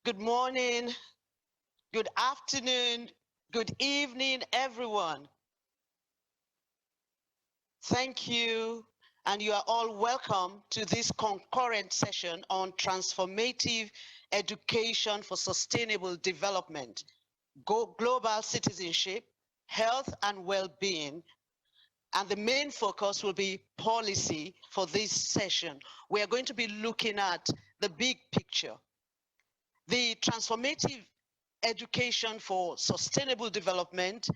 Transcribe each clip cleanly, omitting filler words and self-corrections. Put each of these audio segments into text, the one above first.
Good morning, good afternoon, good evening, everyone. Thank you, and you are all welcome to this concurrent session on transformative education for sustainable development, global citizenship, health and well-being, and the main focus will be policy for this session. We are going to be looking at the big picture. The transformative education for sustainable development,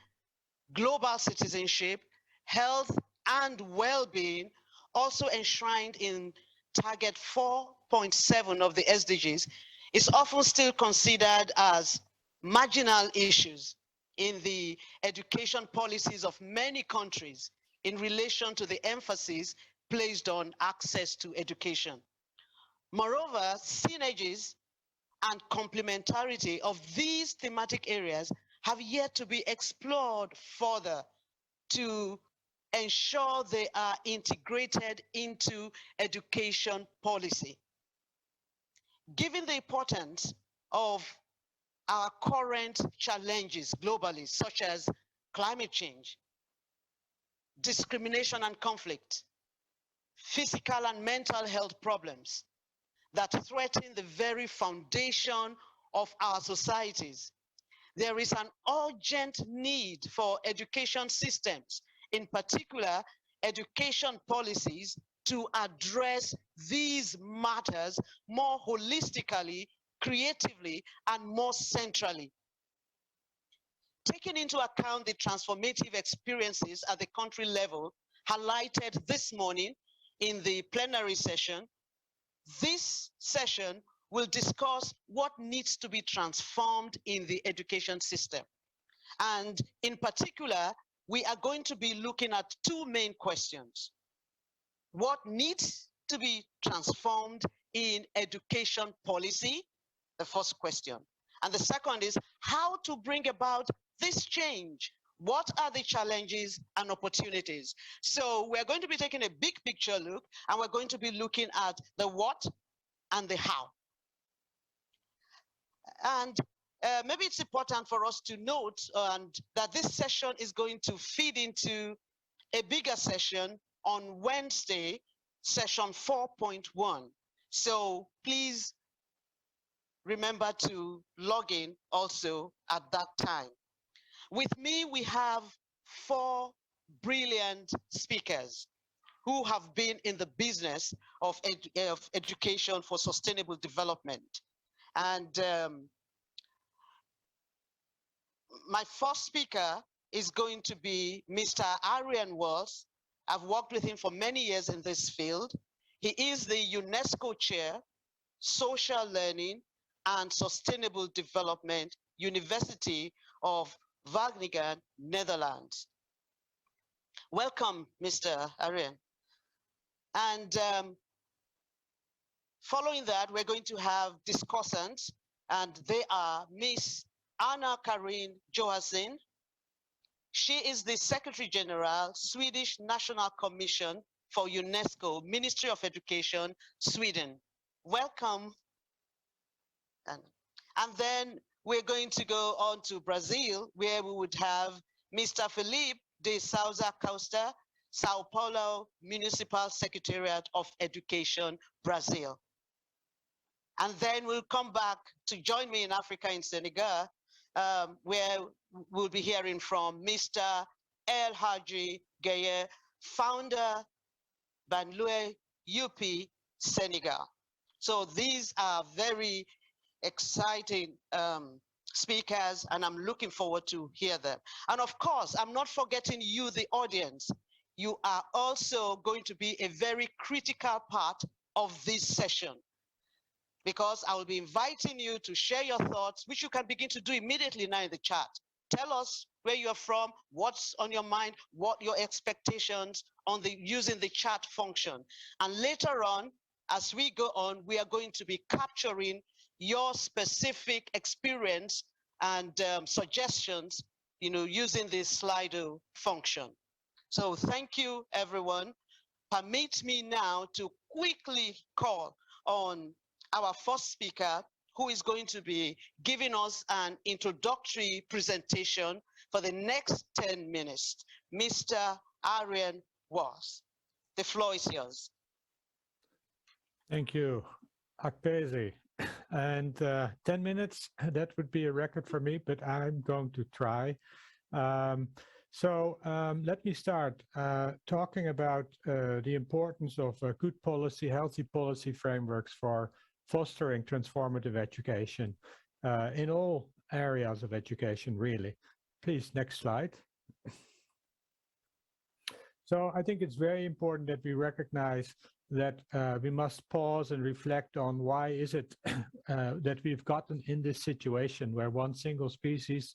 global citizenship, health and well-being, also enshrined in target 4.7 of the SDGs, is often still considered as marginal issues in the education policies of many countries in relation to the emphasis placed on access to education. Moreover, synergies and complementarity of these thematic areas have yet to be explored further to ensure they are integrated into education policy. Given the importance of our current challenges globally, such as climate change, discrimination and conflict, physical and mental health problems that threaten the very foundation of our societies, there is an urgent need for education systems, in particular, education policies, to address these matters more holistically, creatively, and more centrally. Taking into account the transformative experiences at the country level highlighted this morning in the plenary session, this session will discuss what needs to be transformed in the education system. And in particular, we are going to be looking at two main questions. What needs to be transformed in education policy? The first question. And the second is how to bring about this change. What are the challenges and opportunities? So we're going to be taking a big picture look, and we're going to be looking at the what and the how. And maybe it's important for us to note that this session is going to feed into a bigger session on Wednesday, session 4.1. So please remember to log in also at that time. With me, we have four brilliant speakers who have been in the business of education for sustainable development. And my first speaker is going to be Mr. Arian Walls. I've worked with him for many years in this field. He is the UNESCO Chair, Social Learning and Sustainable Development, University of Wageningen, Netherlands. Welcome, Mr. Arian. And following that, we're going to have discussants, and they are Miss Anna Karin Johansson. She is the Secretary General, Swedish National Commission for UNESCO, Ministry of Education, Sweden. Welcome. And then we're going to go on to Brazil, where we would have Mr. Felipe de Souza Costa, Sao Paulo Municipal Secretariat of Education, Brazil. And then we'll come back to join me in Africa, in Senegal, where we'll be hearing from Mr. El Hadji Gaye, founder, Banlieue UP, Senegal. So these are very exciting speakers, and I'm looking forward to hear them. And of course, I'm not forgetting you, the audience. You are also going to be a very critical part of this session, because I will be inviting you to share your thoughts, which you can begin to do immediately now in the chat. Tell us where you're from, what's on your mind, what your expectations on using the chat function. And later on, as we go on, we are going to be capturing your specific experience and suggestions, using this Slido function. So thank you, everyone. Permit me now to quickly call on our first speaker, who is going to be giving us an introductory presentation for the next 10 minutes, Mr. Arjen Was. The floor is yours. Thank you, Akpezi. And 10 minutes, that would be a record for me, but I'm going to try. Let me start talking about the importance of good policy, healthy policy frameworks for fostering transformative education in all areas of education, really. Please, next slide. So I think it's very important that we recognize that we must pause and reflect on why is it that we've gotten in this situation where one single species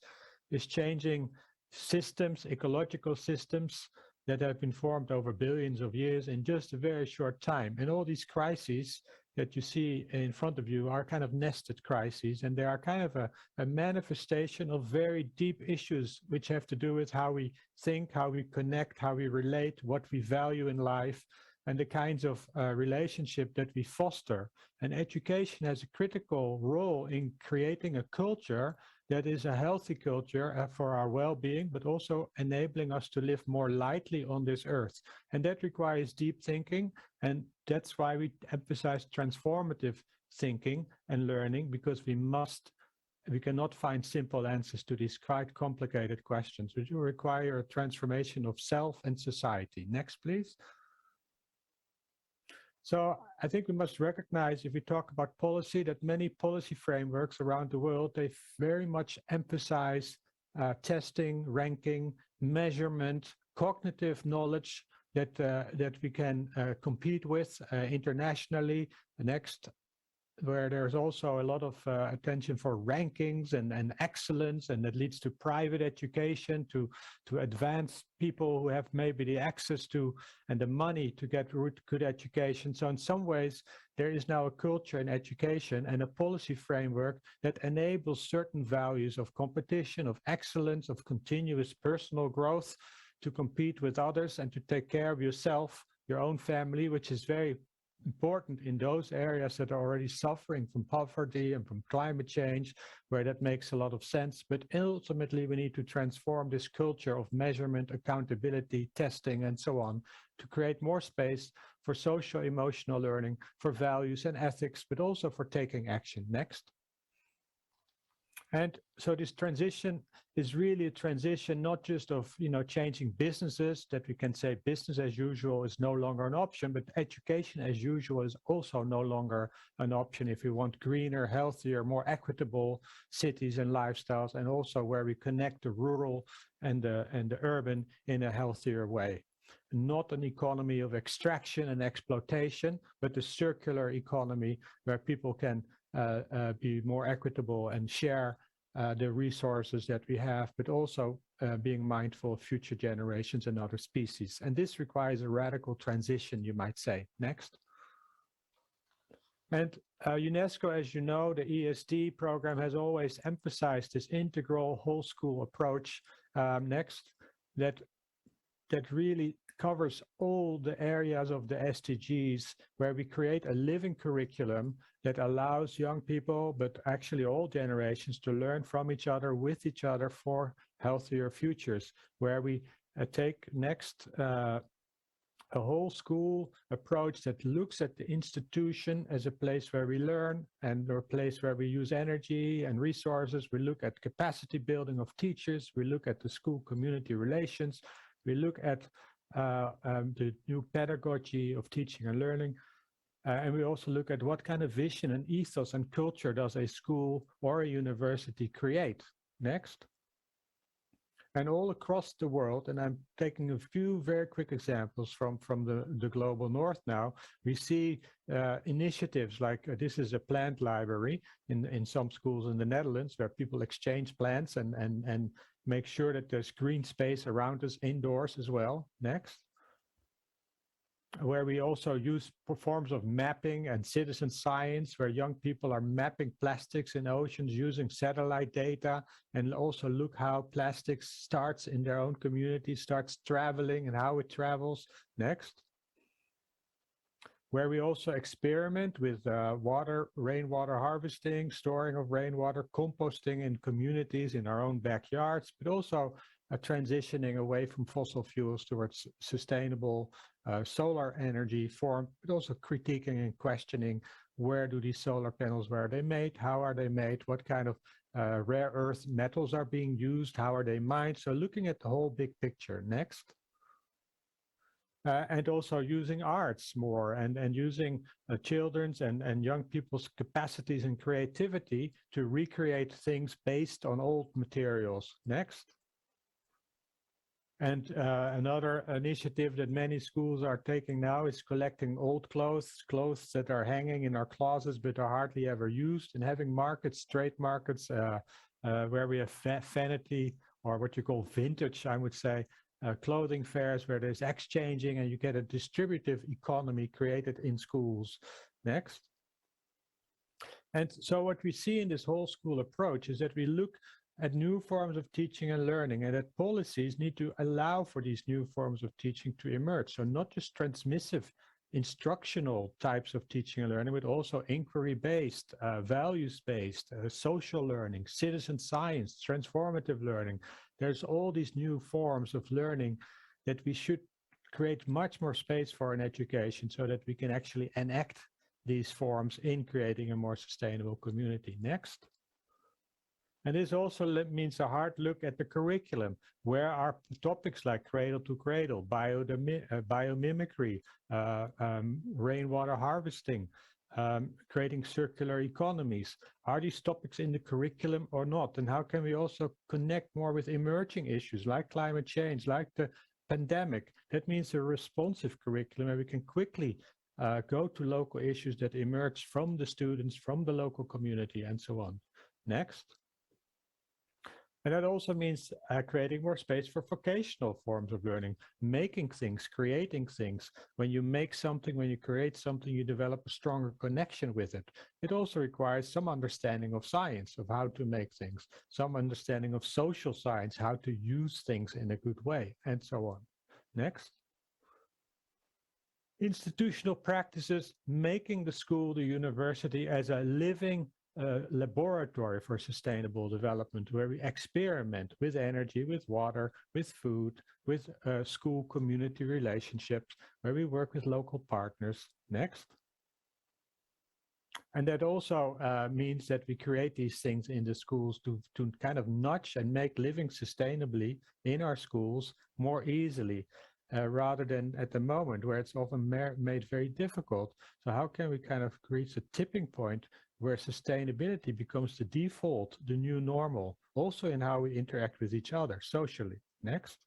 is changing systems, ecological systems that have been formed over billions of years in just a very short time. And all these crises that you see in front of you are kind of nested crises, and they are kind of a manifestation of very deep issues which have to do with how we think, how we connect, how we relate, what we value in life, and the kinds of relationship that we foster. And education has a critical role in creating a culture that is a healthy culture for our well-being, but also enabling us to live more lightly on this earth. And that requires deep thinking, and that's why we emphasize transformative thinking and learning, because we cannot find simple answers to these quite complicated questions, which will require a transformation of self and society. Next, please. So I think we must recognize, if we talk about policy, that many policy frameworks around the world, they very much emphasize testing, ranking, measurement, cognitive knowledge that we can compete with internationally. Next, where there's also a lot of attention for rankings and excellence, and that leads to private education, to advance people who have maybe the access to and the money to get good education. So in some ways, there is now a culture in education and a policy framework that enables certain values of competition, of excellence, of continuous personal growth, to compete with others and to take care of yourself, your own family, which is very important in those areas that are already suffering from poverty and from climate change, where that makes a lot of sense. But ultimately, we need to transform this culture of measurement, accountability, testing, and so on, to create more space for social-emotional learning, for values and ethics, but also for taking action. Next. And so this transition is really a transition not just of, changing businesses, that we can say business as usual is no longer an option, but education as usual is also no longer an option if we want greener, healthier, more equitable cities and lifestyles, and also where we connect the rural and the urban in a healthier way. Not an economy of extraction and exploitation, but a circular economy where people can be more equitable and share the resources that we have, but also being mindful of future generations and other species. And this requires a radical transition, you might say. Next. And UNESCO, as you know, the ESD program has always emphasized this integral whole school approach. Next, that really covers all the areas of the SDGs, where we create a living curriculum that allows young people, but actually all generations, to learn from each other, with each other, for healthier futures, where we take next a whole school approach that looks at the institution as a place where we learn and a place where we use energy and resources. We look at capacity building of teachers. We look at the school community relations. We look at the new pedagogy of teaching and learning. And we also look at what kind of vision and ethos and culture does a school or a university create. Next. And all across the world, and I'm taking a few very quick examples from the global north now, we see initiatives like this is a plant library in some schools in the Netherlands, where people exchange plants and make sure that there's green space around us indoors as well. Next. Where we also use forms of mapping and citizen science, where young people are mapping plastics in oceans using satellite data, and also look how plastics starts in their own community, starts traveling and how it travels. Next. where we also experiment with rainwater harvesting, storing of rainwater, composting in communities in our own backyards, but also transitioning away from fossil fuels towards sustainable solar energy form, but also critiquing and questioning where do these solar panels, where are they made, how are they made, what kind of rare earth metals are being used, how are they mined. So looking at the whole big picture. Next. And also using arts more and using children's and young people's capacities and creativity to recreate things based on old materials. Next. And another initiative that many schools are taking now is collecting old clothes that are hanging in our closets but are hardly ever used, and having markets, trade markets, where we have vanity, or what you call vintage, I would say, clothing fairs where there's exchanging and you get a distributive economy created in schools. Next. And so what we see in this whole school approach is that we look at new forms of teaching and learning, and that policies need to allow for these new forms of teaching to emerge. So not just transmissive instructional types of teaching and learning, but also inquiry-based, values-based, social learning, citizen science, transformative learning. There's all these new forms of learning that we should create much more space for in education so that we can actually enact these forms in creating a more sustainable community. Next. And this also means a hard look at the curriculum, where are topics like cradle to cradle, biomimicry, rainwater harvesting, creating circular economies. Are these topics in the curriculum or not? And how can we also connect more with emerging issues like climate change, like the pandemic? That means a responsive curriculum where we can quickly go to local issues that emerge from the students, from the local community, and so on. Next. And that also means creating more space for vocational forms of learning, making things, creating things. When you make something, when you create something, you develop a stronger connection with it. It also requires some understanding of science, of how to make things, some understanding of social science, how to use things in a good way, and so on. Next. Institutional practices, making the school, the university, as a living laboratory for sustainable development, where we experiment with energy, with water, with food, with school community relationships, where we work with local partners. Next. And that also means that we create these things in the schools to kind of nudge and make living sustainably in our schools more easily. Rather than at the moment where it's often made very difficult. So how can we kind of reach a tipping point where sustainability becomes the default, the new normal, also in how we interact with each other socially? Next.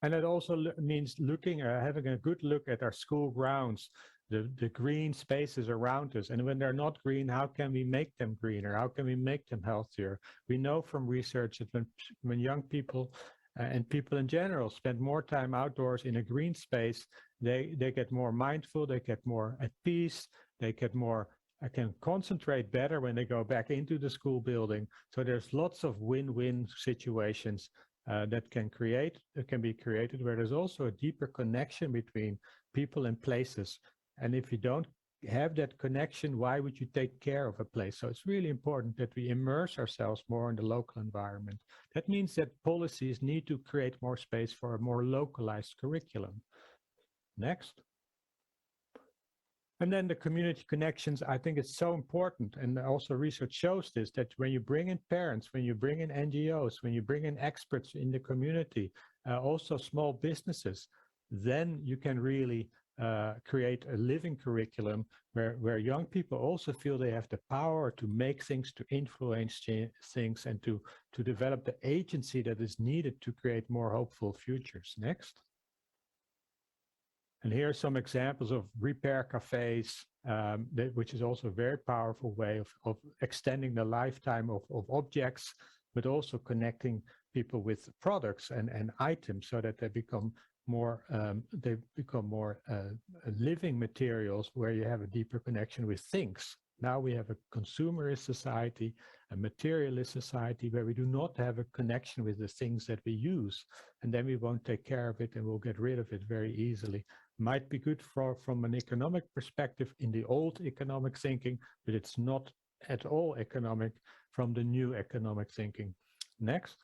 And it also means having a good look at our school grounds, the green spaces around us. And when they're not green, how can we make them greener? How can we make them healthier? We know from research that when young people and people in general spend more time outdoors in a green space, they get more mindful, they get more at peace, they get more, can concentrate better when they go back into the school building. So there's lots of win-win situations that can be created, where there's also a deeper connection between people and places. And if you don't have that connection, why would you take care of a place? So it's really important that we immerse ourselves more in the local environment. That means that policies need to create more space for a more localized curriculum. Next. And then the community connections, I think it's so important. And also research shows this, that when you bring in parents, when you bring in NGOs, when you bring in experts in the community, also small businesses, then you can really create a living curriculum where young people also feel they have the power to make things, to influence things, and to develop the agency that is needed to create more hopeful futures. Next. And here are some examples of repair cafes, which is also a very powerful way of extending the lifetime of objects, but also connecting people with products and items so that they become more living materials where you have a deeper connection with things. Now we have a consumerist society, a materialist society, where we do not have a connection with the things that we use, and then we won't take care of it and we'll get rid of it very easily. might be good from an economic perspective in the old economic thinking, but it's not at all economic from the new economic thinking. Next.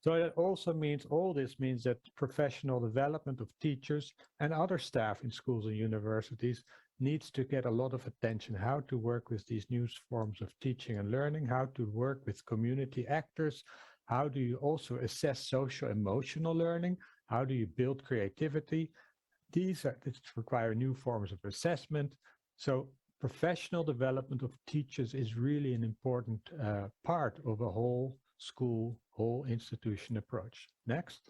So that also means, all this means that professional development of teachers and other staff in schools and universities needs to get a lot of attention. How to work with these new forms of teaching and learning, how to work with community actors, how do you also assess social emotional learning, how do you build creativity. These require new forms of assessment. So professional development of teachers is really an important part of a whole school, whole institution approach. Next.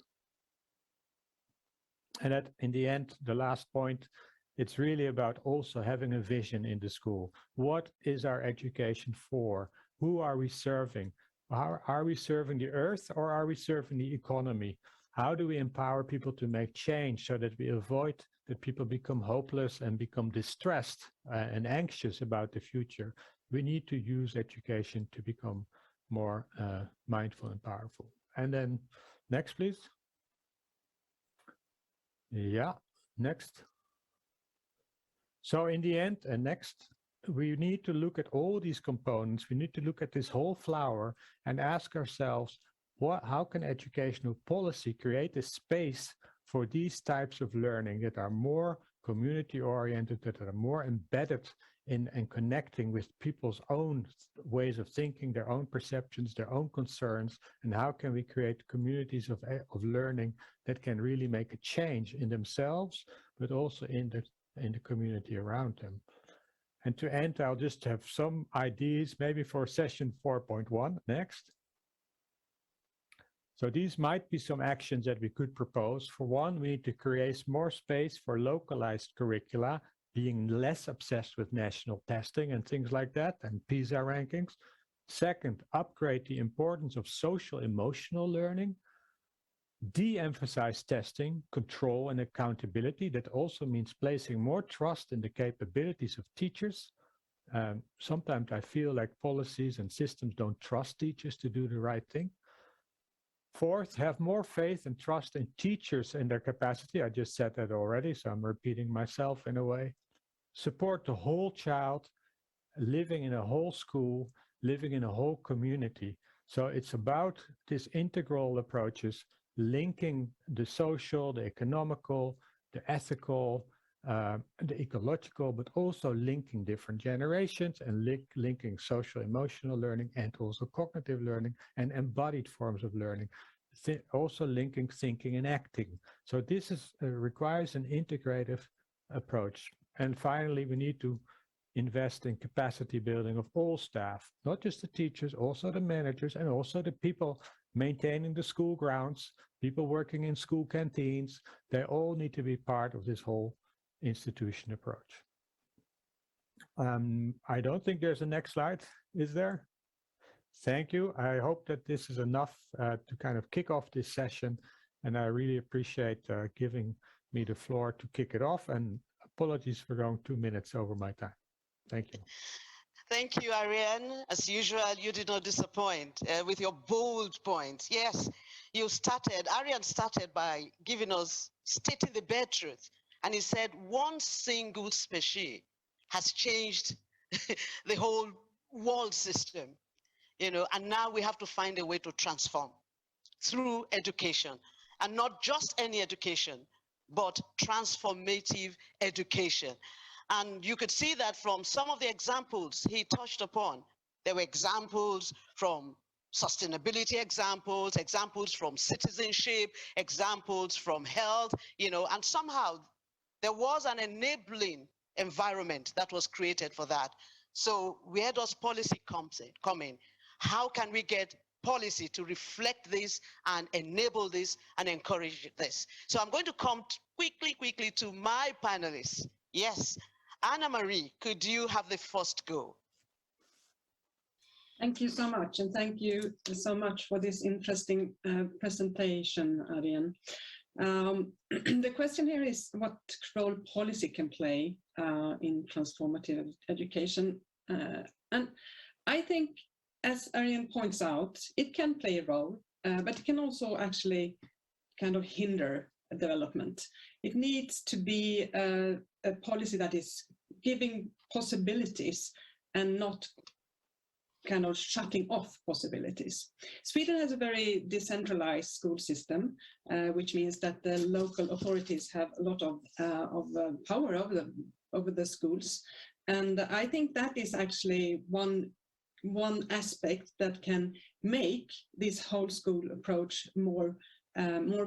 And that, in the end, the last point, it's really about also having a vision in the school. What is our education for? Who are we serving? Are we serving the earth, or are we serving the economy? How do we empower people to make change so that we avoid that people become hopeless and become distressed and anxious about the future? We need to use education to become more mindful and powerful. And then next, please. Yeah, next. So in the end, and next, we need to look at all these components. We need to look at this whole flower and ask ourselves, how can educational policy create a space for these types of learning that are more community oriented, that are more embedded in and connecting with people's own ways of thinking, their own perceptions, their own concerns, and how can we create communities of learning that can really make a change in themselves, but also in the community around them. And to end, I'll just have some ideas maybe for session 4.1 next. So these might be some actions that we could propose. For one, we need to create more space for localized curricula, being less obsessed with national testing and things like that, and PISA rankings. Second, upgrade the importance of social emotional learning. De-emphasize testing, control, and accountability. That also means placing more trust in the capabilities of teachers. Sometimes I feel like policies and systems don't trust teachers to do the right thing. Fourth, have more faith and trust in teachers and their capacity. I just said that already, so I'm repeating myself in a way. Support the whole child, living in a whole school, living in a whole community. So it's about these integral approaches, linking the social, the economical, the ethical, the ecological, but also linking different generations and linking social emotional learning and also cognitive learning and embodied forms of learning. Also linking thinking and acting. So this requires an integrative approach. And finally, we need to invest in capacity building of all staff, not just the teachers, also the managers, and also the people maintaining the school grounds, people working in school canteens. They all need to be part of this whole institution approach. I don't think there's a next slide, is there? Thank you. I hope that this is enough to kind of kick off this session, and I really appreciate giving me the floor to kick it off, and apologies for going 2 minutes over my time. Thank you. Thank you, Ariane. As usual, you did not disappoint with your bold points. Yes, Ariane started by stating the bare truth. And he said, one single species has changed the whole world system, and now we have to find a way to transform through education, and not just any education, but transformative education. And you could see that from some of the examples he touched upon. There were examples from sustainability, examples from citizenship, examples from health, and somehow there was an enabling environment that was created for that. So where does policy come in? How can we get policy to reflect this and enable this and encourage this? So I'm going to come quickly to my panelists. Yes, Anna-Marie, could you have the first go? Thank you so much, and thank you so much for this interesting presentation, Ariane. The question here is what role policy can play in transformative education. And I think, as Ariane points out, it can play a role, but it can also actually kind of hinder development. It needs to be a policy that is giving possibilities and not kind of shutting off possibilities. Sweden has a very decentralized school system, which means that the local authorities have a lot of power over the schools. And I think that is actually one aspect that can make this whole school approach more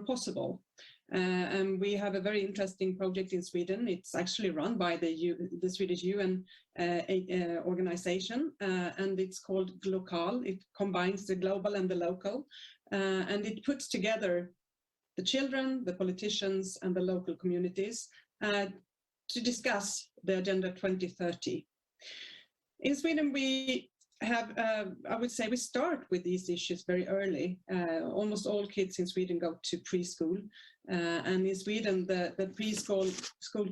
possible. And we have a very interesting project in Sweden. It's actually run by the Swedish UN organization, and it's called Glokal. It combines the global and the local, and it puts together the children, the politicians, and the local communities to discuss the Agenda 2030. In Sweden, we have, I would say, we start with these issues very early. Almost all kids in Sweden go to preschool, and in Sweden, the preschool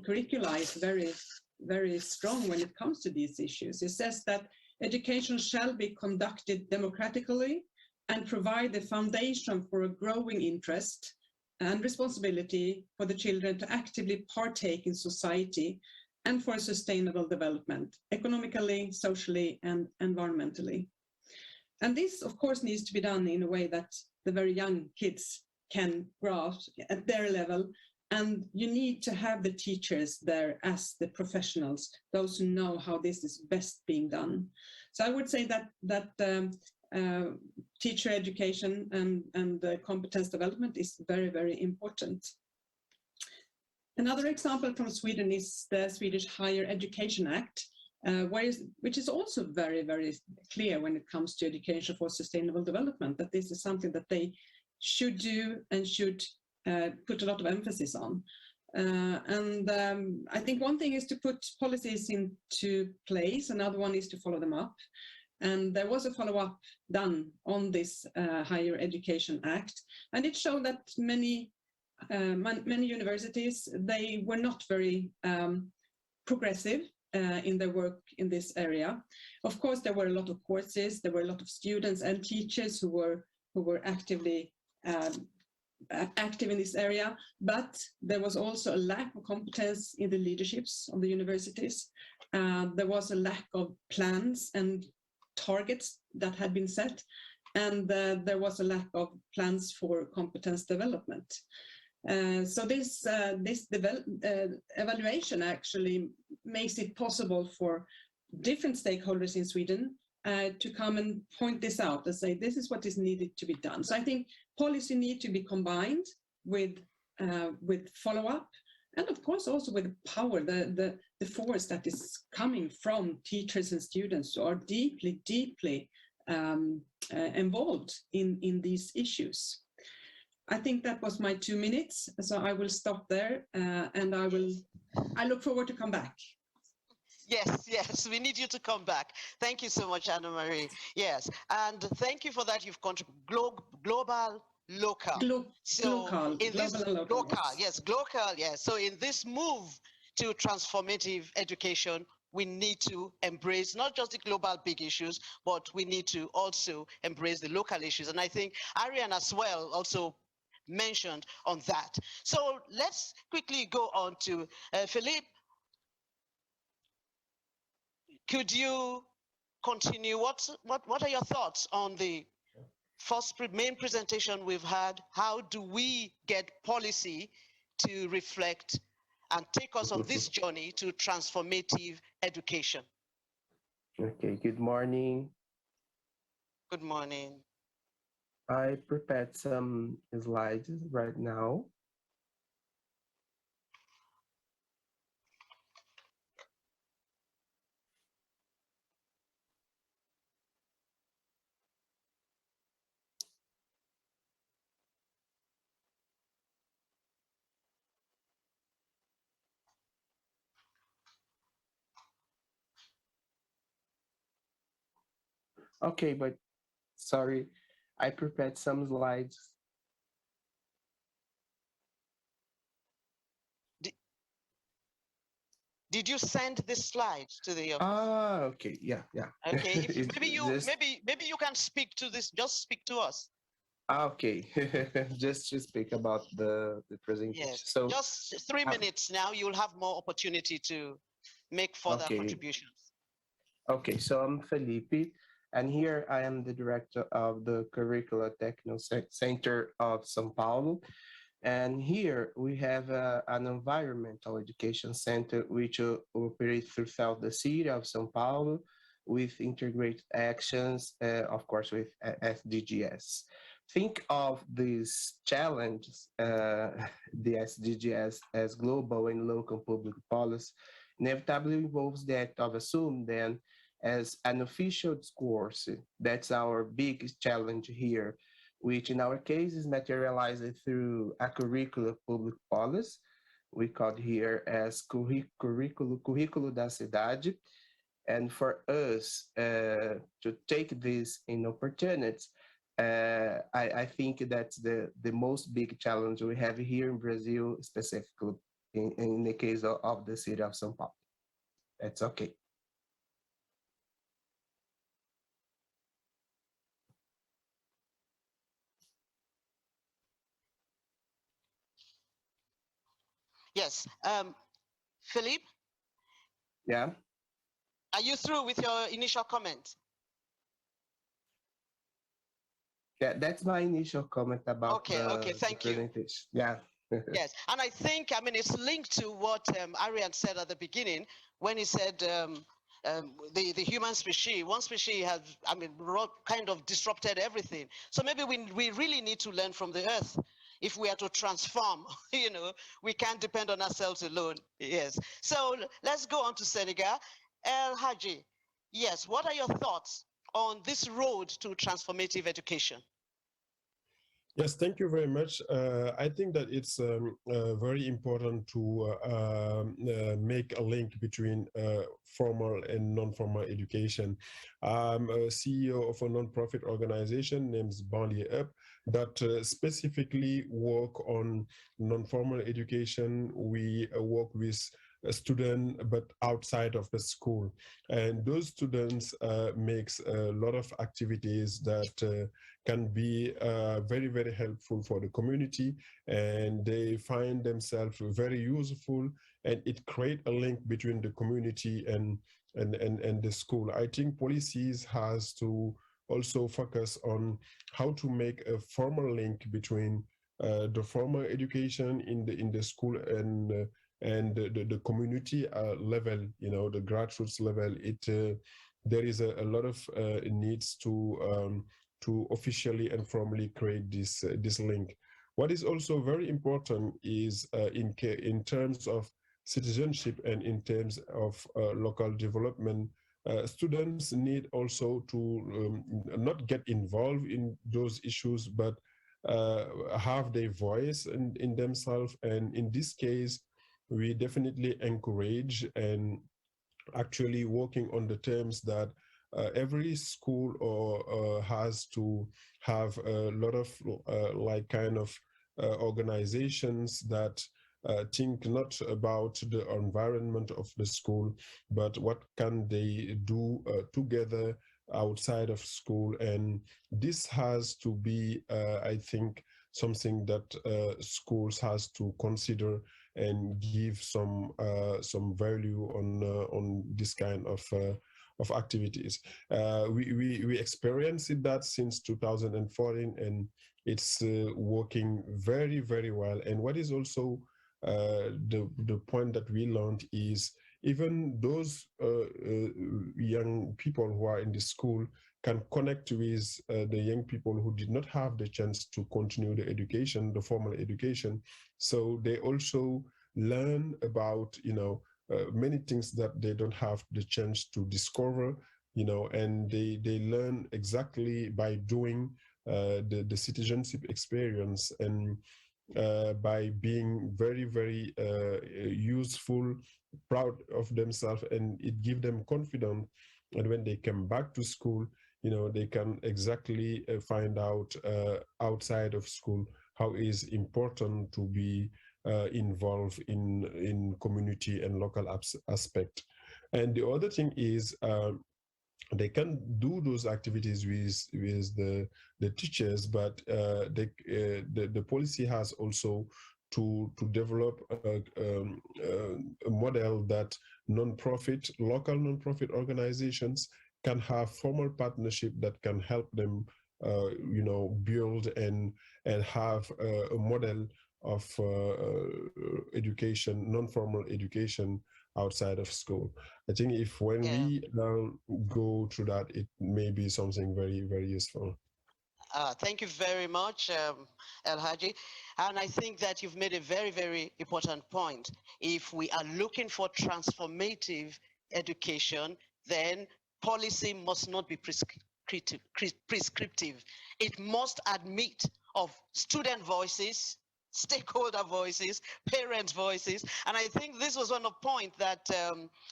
curricula is very, very strong when it comes to these issues. It says that education shall be conducted democratically and provide the foundation for a growing interest and responsibility for the children to actively partake in society and for sustainable development, economically, socially, and environmentally. And this, of course, needs to be done in a way that the very young kids can grasp at their level. And you need to have the teachers there as the professionals, those who know how this is best being done. So I would say that teacher education and competence development is very, very important. Another example from Sweden is the Swedish Higher Education Act, which is also very, very clear when it comes to education for sustainable development, that this is something that they should do and should put a lot of emphasis on. I think one thing is to put policies into place, another one is to follow them up. And there was a follow-up done on this Higher Education Act, and it showed that many universities, they were not very progressive in their work in this area. Of course, there were a lot of courses, there were a lot of students and teachers who were actively active in this area, but there was also a lack of competence in the leaderships of the universities. There was a lack of plans and targets that had been set, and there was a lack of plans for competence development. So this evaluation actually makes it possible for different stakeholders in Sweden to come and point this out and say, this is what is needed to be done. So I think policy need to be combined with follow-up, and of course also with power, the force that is coming from teachers and students who are deeply, deeply involved in these issues. I think that was my 2 minutes, so I will stop there, and I look forward to come back. Yes, we need you to come back. Thank you so much, Anna-Marie. Yes, and thank you for that. You've contributed global, local. Global, yes, global, yes. So in this move to transformative education, we need to embrace not just the global big issues, but we need to also embrace the local issues. And I think Ariane as well also mentioned on that. So let's quickly go on to Philippe. Could you continue? What are your thoughts on the first main presentation we've had? How do we get policy to reflect and take us on this journey to transformative education? Okay, good morning. Good morning. I prepared some slides right now. Okay, but sorry, I prepared some slides. Did you send this slide to the? Okay, yeah. Okay, maybe you can speak to this. Just speak to us. Okay, just to speak about the presentation. Yes, So, just 3 minutes now. You'll have more opportunity to make further okay, contributions. okay. So I'm Felipe, and here I am the director of the Curricula Techno Center of São Paulo. And here we have an environmental education center which operates throughout the city of São Paulo with integrated actions, of course, with SDGs. Think of these challenges, the SDGs, as global and local public policy, inevitably involves the act of assume then as an official discourse. That's our biggest challenge here, which in our case is materialized through a curricular public policy, we call it here as currículo da cidade. And for us to take this in opportunities, I think that's the most big challenge we have here in Brazil, specifically in the case of the city of São Paulo. That's okay. Yes, Philippe, Yeah. are you through with your initial comment? Yeah, that's my initial comment about Okay, the thank you. presentation. Yeah. Yes, and I think, I mean, it's linked to what Arian said at the beginning when he said the human species, one species has, I mean, kind of disrupted everything. So maybe we really need to learn from the earth. If we are to transform, you know, we can't depend on ourselves alone. Yes. So let's go on to Senegal. El Haji, yes, what are your thoughts on this road to transformative education? Yes, thank you very much. I think that it's very important to make a link between formal and non-formal education. I'm a CEO of a non-profit organization named Banlieue Up that specifically work on non-formal education. We work with a student, but outside of the school. And those students makes a lot of activities that can be very, very helpful for the community, and they find themselves very useful, and it creates a link between the community and the school. I think policies has to also focus on how to make a formal link between the formal education in the school and the community level, you know, the grassroots level. There is a lot of needs to officially and formally create this link. What is also very important is in terms of citizenship and in terms of local development, students need also to not get involved in those issues, but have their voice in themselves. And in this case, we definitely encourage and actually working on the terms that every school or has to have a lot of like kind of organizations that think not about the environment of the school, but what can they do together outside of school. And this has to be, I think, something that schools has to consider and give some value on this kind of activities. We experienced that since 2014, and it's working very, very well. And what is also the point that we learned is even those young people who are in the school can connect with the young people who did not have the chance to continue the education, the formal education. So they also learn about, you know, many things that they don't have the chance to discover, you know, and they learn exactly by doing the citizenship experience, and by being very, very useful, proud of themselves, and it gives them confidence. And when they come back to school, you know, they can exactly find out outside of school how is important to be involved in community and local aspect. And the other thing is they can do those activities with the teachers, but the policy has also to develop a model that local non-profit organizations can have formal partnership that can help them, build and have a model of education, non-formal education outside of school. I think if when Yeah. we go through that, it may be something very, very useful. Thank you very much, El Haji. And I think that you've made a very, very important point. If we are looking for transformative education, then policy must not be prescriptive. It must admit of student voices, stakeholder voices, parents' voices. And I think this was one of the points that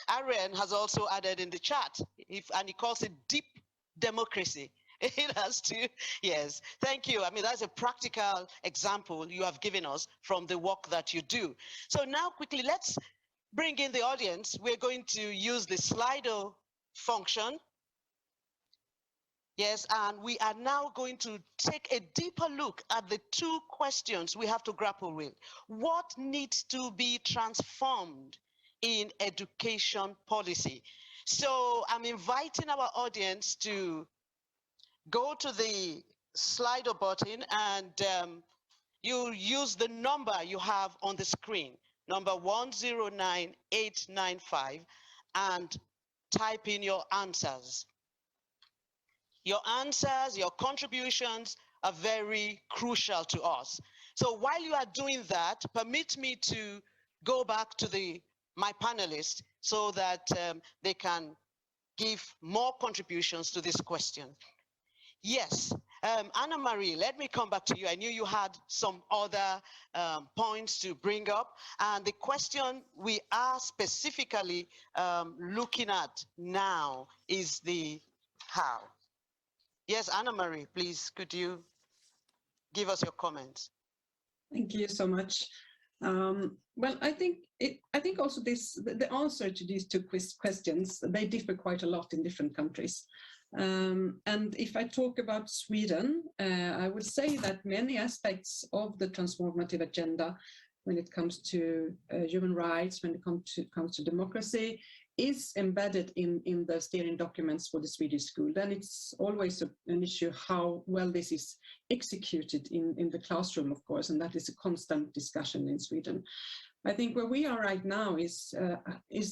Arian has also added in the chat, and he calls it deep democracy. It has to, yes. Thank you. I mean, that's a practical example you have given us from the work that you do. So now quickly, let's bring in the audience. We're going to use the Slido function. Yes, and we are now going to take a deeper look at the two questions we have to grapple with. What needs to be transformed in education policy? So I'm inviting our audience to go to the Slido button and you use the number you have on the screen, number 109895, and type in your answers. Your answers, your contributions are very crucial to us. So while you are doing that, permit me to go back to my panelists so that they can give more contributions to this question. Yes, Anna Marie, let me come back to you. I knew you had some other points to bring up. And the question we are specifically looking at now is the how. Yes, Anna Marie, please, could you give us your comments? Thank you so much. Well, I think also the answer to these two questions, they differ quite a lot in different countries. And if I talk about Sweden, I would say that many aspects of the transformative agenda, when it comes to human rights, when it comes to democracy, is embedded in the steering documents for the Swedish school. Then it's always an issue how well this is executed in the classroom, of course, and that is a constant discussion in Sweden. I think where we are right now has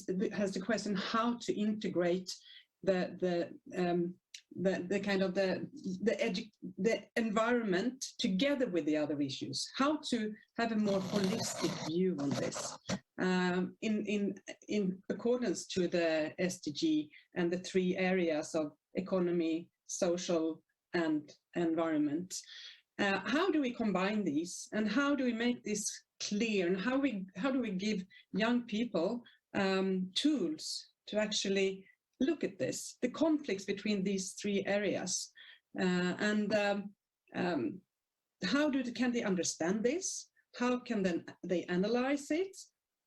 the question how to integrate the environment together with the other issues, how to have a more holistic view on this in accordance to the SDG and the three areas of economy, social, and environment. How do we combine these, and how do we make this clear, and how do we give young people tools to actually look at this, the conflicts between these three areas, and how can they understand this? How can they analyze it?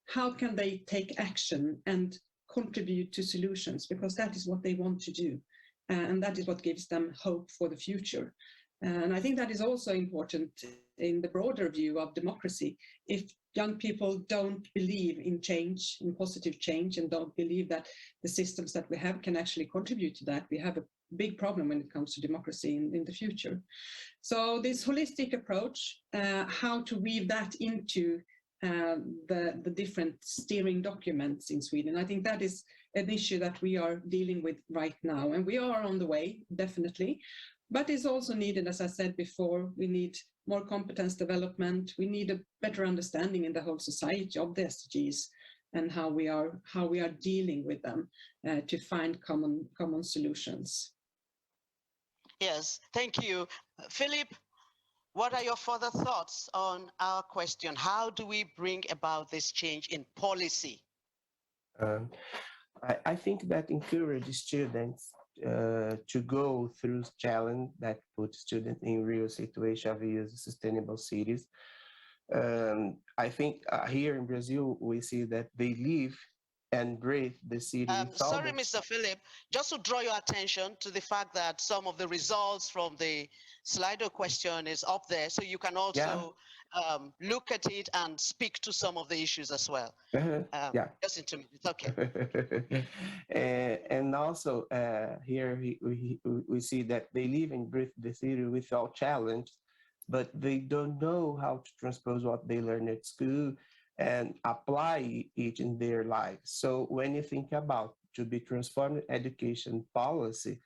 How can they take action and contribute to solutions? Because that is what they want to do, and that is what gives them hope for the future. And I think that is also important in the broader view of democracy. If young people don't believe in change, in positive change, and don't believe that the systems that we have can actually contribute to that, we have a big problem when it comes to democracy in the future. So this holistic approach, how to weave that into the different steering documents in Sweden, I think that is an issue that we are dealing with right now. And we are on the way, definitely. But it's also needed, as I said before, we need more competence development. We need a better understanding in the whole society of the SDGs and how we are dealing with them to find common solutions. Yes, thank you. Philip, what are your further thoughts on our question? How do we bring about this change in policy? I think that encourage students to go through challenge that put students in real situation of use sustainable cities. I think here in Brazil, we see that they live and breathe the city with all Sorry, the... Mr. Philip, just to draw your attention to the fact that some of the results from the Slido question is up there, so you can also look at it and speak to some of the issues as well. Yeah. Just into me, it's okay. And also here we see that they live and breathe the city without challenge, but they don't know how to transpose what they learn at school and apply it in their lives. So when you think about to be transformed education policy,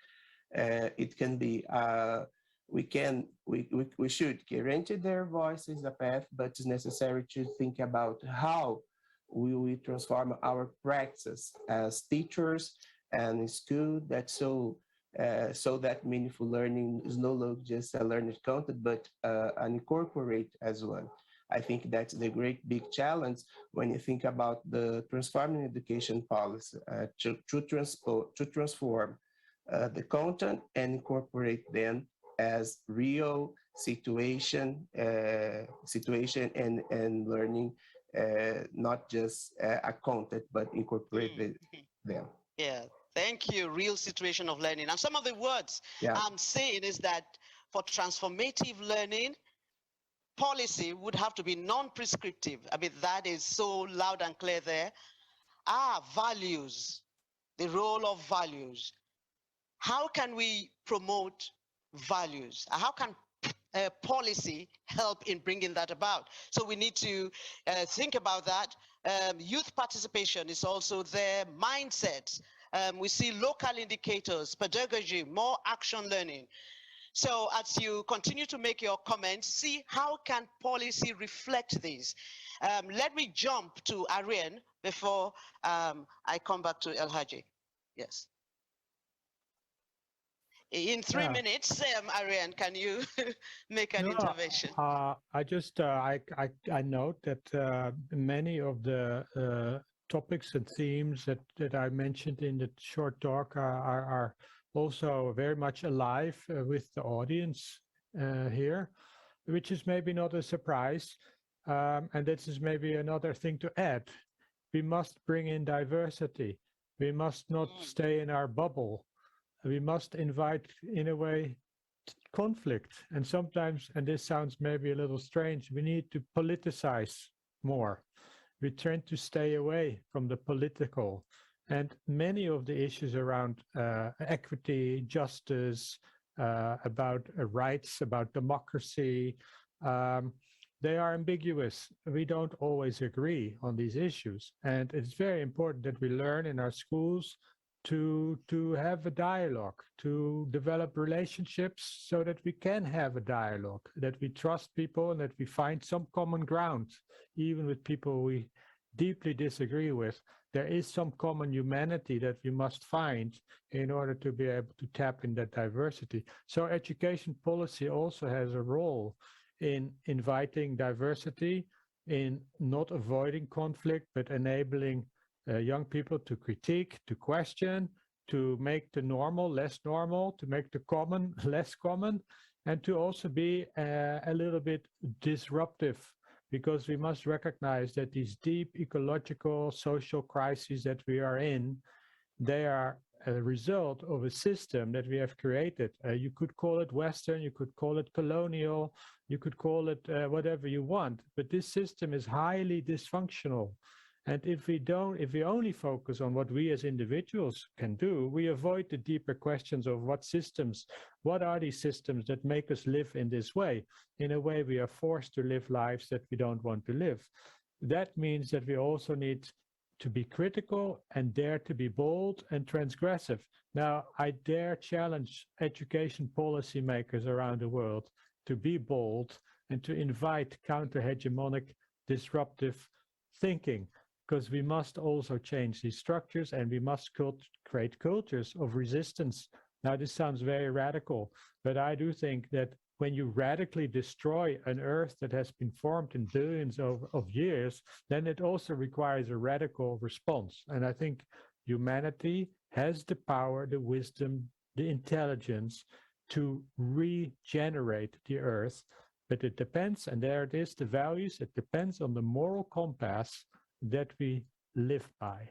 it can be we should guarantee their voices a path, but it's necessary to think about how we transform our practice as teachers and in school, that so that meaningful learning is no longer just a learned content, but an incorporate as well. I think that's the great big challenge when you think about the transforming education policy to transform the content and incorporate them as real situation and learning, not just a content, but incorporate them. Yeah, thank you. Real situation of learning. And some of the words I'm saying is that for transformative learning, policy would have to be non-prescriptive. I mean, that is so loud and clear there. Values, the role of values. How can we promote values? How can policy help in bringing that about? So we need to think about that. Youth participation is also there. Mindsets. We see local indicators, pedagogy, more action learning. So as you continue to make your comments, see how can policy reflect this. Let me jump to Ariane before I come back to El Haji. Yes. In 3 minutes, Ariane, can you make an intervention? I just I note that many of the topics and themes that I mentioned in the short talk are also very much alive with the audience here, which is maybe not a surprise. And this is maybe another thing to add. We must bring in diversity. We must not stay in our bubble. We must invite, in a way, conflict. And sometimes, and this sounds maybe a little strange, we need to politicize more. We tend to stay away from the political. And many of the issues around equity, justice, about rights, about democracy, they are ambiguous. We don't always agree on these issues. And it's very important that we learn in our schools to have a dialogue, to develop relationships so that we can have a dialogue, that we trust people and that we find some common ground, even with people we deeply disagree with. There is some common humanity that we must find in order to be able to tap in that diversity. So education policy also has a role in inviting diversity, in not avoiding conflict, but enabling young people to critique, to question, to make the normal less normal, to make the common less common, and to also be a little bit disruptive, because we must recognize that these deep ecological, social crises that we are in, they are a result of a system that we have created. You could call it Western, you could call it colonial, you could call it whatever you want, but this system is highly dysfunctional. And if we only focus on what we as individuals can do, we avoid the deeper questions of what are these systems that make us live in this way? In a way, we are forced to live lives that we don't want to live. That means that we also need to be critical and dare to be bold and transgressive. Now, I dare challenge education policymakers around the world to be bold and to invite counter-hegemonic, disruptive thinking, because we must also change these structures and we must create cultures of resistance. Now, this sounds very radical, but I do think that when you radically destroy an earth that has been formed in billions of years, then it also requires a radical response. And I think humanity has the power, the wisdom, the intelligence to regenerate the earth. But it depends, and there it is, the values, it depends on the moral compass that we live by.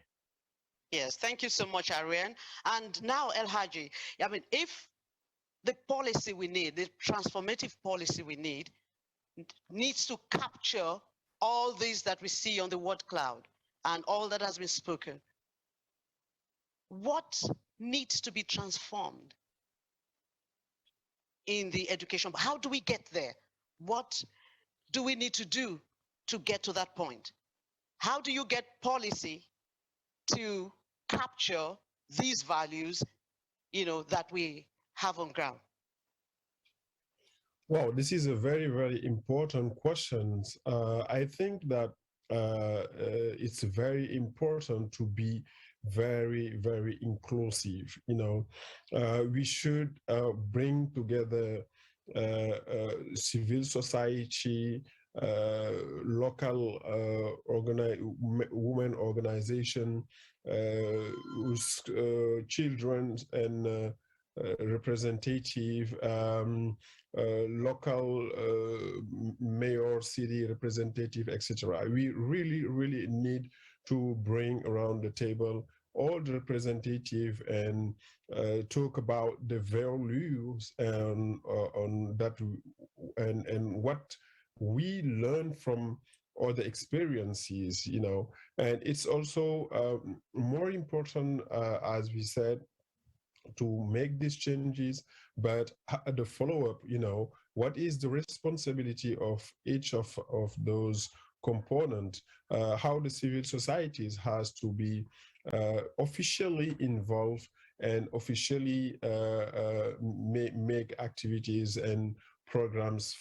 Yes, thank you so much, Ariane. And now, El Haji, I mean, if the policy we need, the transformative policy we need, needs to capture all these that we see on the word cloud and all that has been spoken, what needs to be transformed in the education? How do we get there? What do we need to do to get to that point? How do you get policy to capture these values, that we have on ground? Wow, this is a very, very important question. I think that it's very important to be very, very inclusive. We should bring together civil society, local women organization, children and representative, local mayor, city representative, etc. We really, really need to bring around the table all the representative and talk about the values and on that and what we learn from other experiences, and it's also more important, as we said, to make these changes, but the follow-up, what is the responsibility of each of those components, how the civil societies has to be officially involved and officially make activities and programs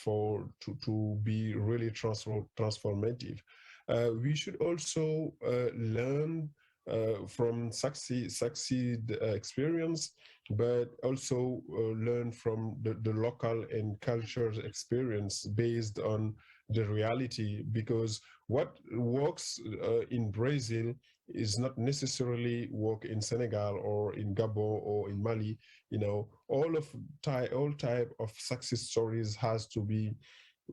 to be really transformative. We should also learn from succeed experience, but also learn from the local and cultural experience based on the reality, because what works in Brazil is not necessarily work in Senegal or in Gabon or in Mali. All type of success stories has to be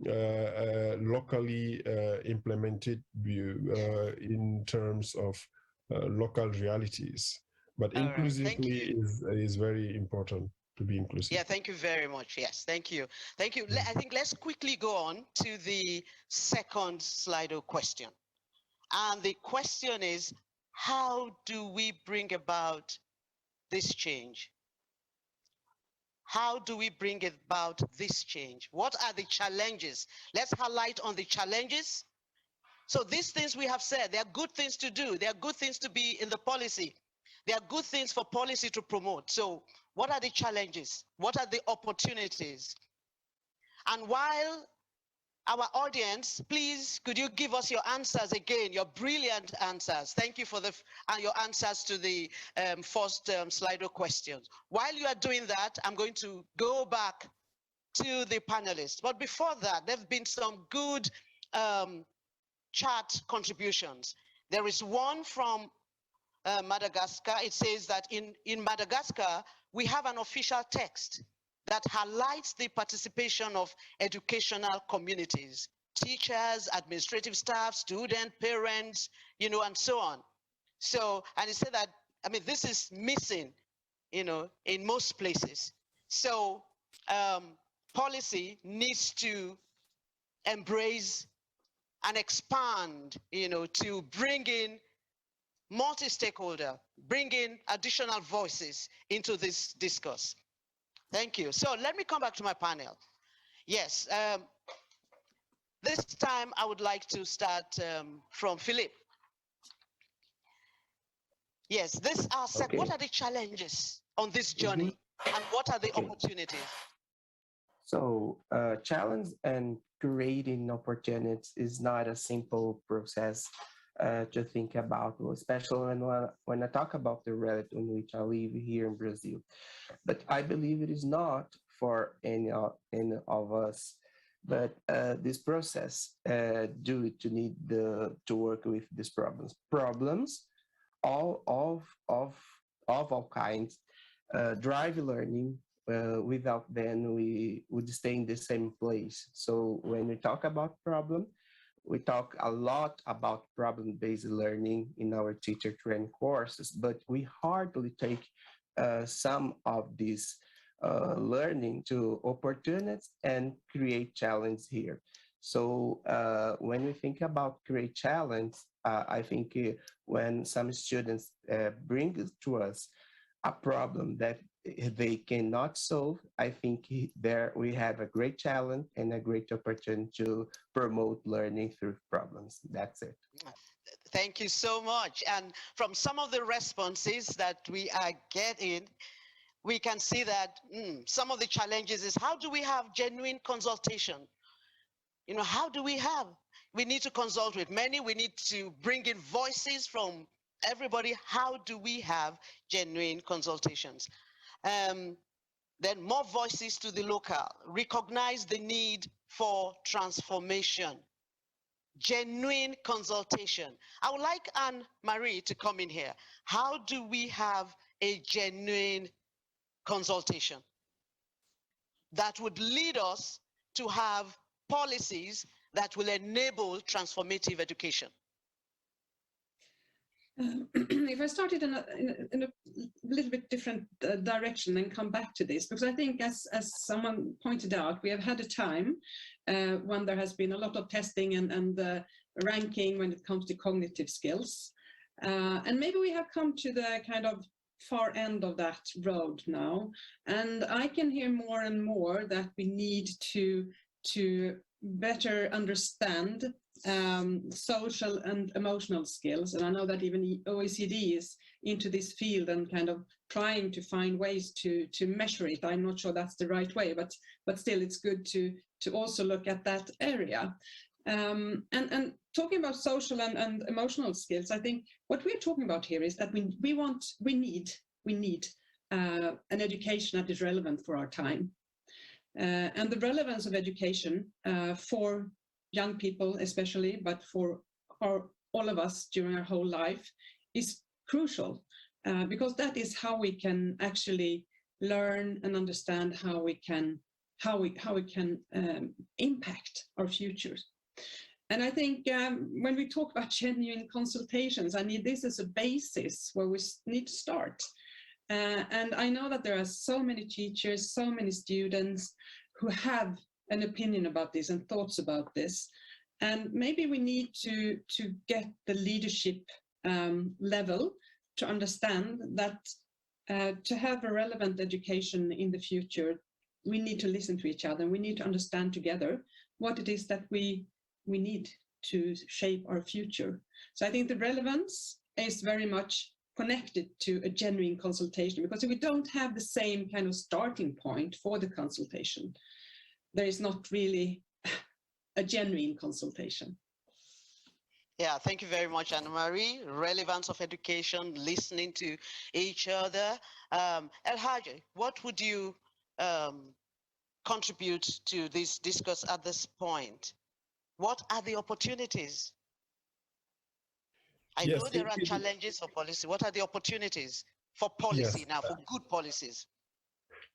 locally implemented in terms of local realities. But All right, thank inclusively you. is very important, to be inclusive. Yeah, thank you very much. Yes, thank you. Thank you. I think let's quickly go on to the second Slido question. And the question is, how do we bring about this change? How do we bring about this change? What are the challenges? Let's highlight on the challenges. So these things we have said, they are good things to do. They are good things to be in the policy. They are good things for policy to promote. So what are the challenges? What are the opportunities? And while our audience, please, could you give us your answers again, your brilliant answers? Thank you for your answers to the first Slido questions. While you are doing that, I'm going to go back to the panelists. But before that, there have been some good chat contributions. There is one from Madagascar. It says that in Madagascar, we have an official text that highlights the participation of educational communities, teachers, administrative staff, students, parents, and so on. So, and it said that, this is missing, in most places. So policy needs to embrace and expand, to bring in multi-stakeholder, bring in additional voices into this discourse. Thank you. So let me come back to my panel. Yes, this time I would like to start from Philip. Yes, this Okay. What are the challenges on this journey, and what are the opportunities? So challenge and creating opportunities is not a simple process to think about, especially when I talk about the reality in which I live here in Brazil. But I believe it is not for any of us. But this process due to need to work with these problems, all of all kinds, drive learning. Without them, we would stay in the same place. So when we talk about problem, we talk a lot about problem-based learning in our teacher training courses, but we hardly take some of this learning to opportunities and create challenge here. So when we think about create challenge, I think when some students bring to us a problem that they cannot solve, I think there we have a great challenge and a great opportunity to promote learning through problems. That's it. Thank you so much. And from some of the responses that we are getting, we can see that some of the challenges is how do we have genuine consultation? You know, how do we need to consult with many, we need to bring in voices from everybody. How do we have genuine consultations? Then more voices to the local, recognize the need for transformation, genuine consultation. I would like Anne-Marie to come in here. How do we have a genuine consultation that would lead us to have policies that will enable transformative education? If I started in a little bit different direction and come back to this, because I think as someone pointed out, we have had a time when there has been a lot of testing and ranking when it comes to cognitive skills. And maybe we have come to the kind of far end of that road now. And I can hear more and more that we need to better understand social and emotional skills. And I know that even the OECD is into this field and kind of trying to find ways to measure it. I'm not sure that's the right way, but still it's good to also look at that area. And talking about social and emotional skills, I think what we're talking about here is that we need an education that is relevant for our time. And the relevance of education for young people especially, but for all of us during our whole life is crucial, because that is how we can actually learn and understand how we can impact our futures. And I think when we talk about genuine consultations, I need this as a basis where we need to start. And I know that there are so many teachers, so many students who have an opinion about this and thoughts about this. And maybe we need to get the leadership level to understand that to have a relevant education in the future, we need to listen to each other and we need to understand together what it is that we need to shape our future. So I think the relevance is very much connected to a genuine consultation, because if we don't have the same kind of starting point for the consultation, there is not really a genuine consultation. Yeah, thank you very much, Anne-Marie. Relevance of education, listening to each other. El-Haji, what would you contribute to this discourse at this point? What are the opportunities? I know there are challenges for policy. What are the opportunities for policy now, for good policies?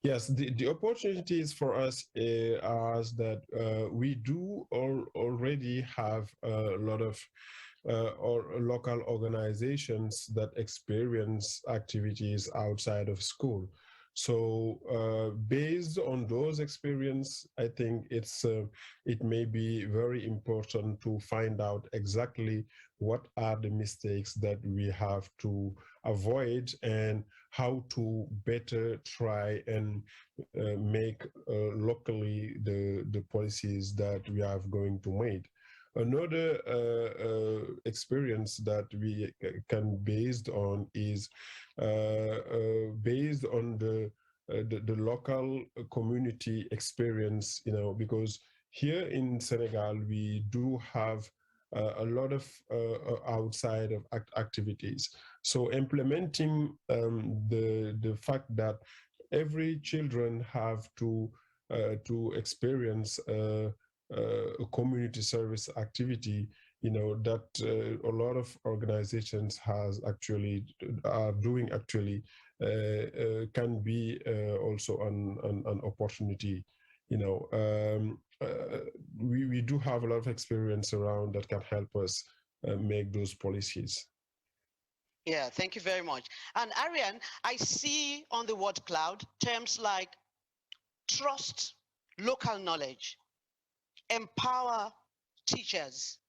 Yes, the opportunities for us are that we do already have a lot of local organizations that experience activities outside of school. So based on those experience, I think it may be very important to find out exactly what are the mistakes that we have to avoid and how to better try and make locally the policies that we are going to make. Another experience that we can based on is based on the local community experience, because here in Senegal we do have a lot of outside of activities. So implementing the fact that every children have to experience a community service activity, that a lot of organizations are doing actually can be also an opportunity, we do have a lot of experience around that can help us make those policies. Yeah, thank you very much. And Ariane, I see on the word cloud terms like trust local knowledge, empower teachers.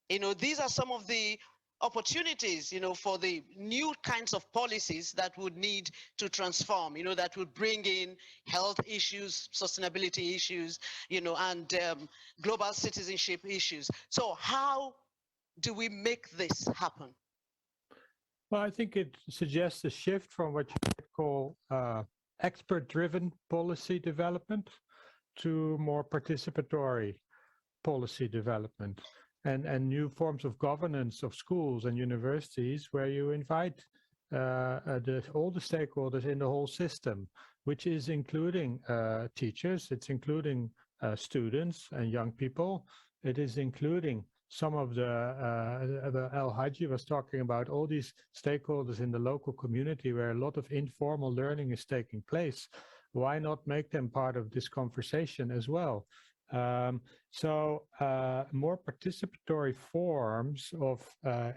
These are some of the opportunities, for the new kinds of policies that would need to transform, that would bring in health issues, sustainability issues, and global citizenship issues. So how do we make this happen? Well, I think it suggests a shift from what you might call expert-driven policy development to more participatory policy development and new forms of governance of schools and universities where you invite all the stakeholders in the whole system, which is including teachers, it's including students and young people, it is including some of the El Haji was talking about all these stakeholders in the local community where a lot of informal learning is taking place. Why not make them part of this conversation as well? More participatory forms of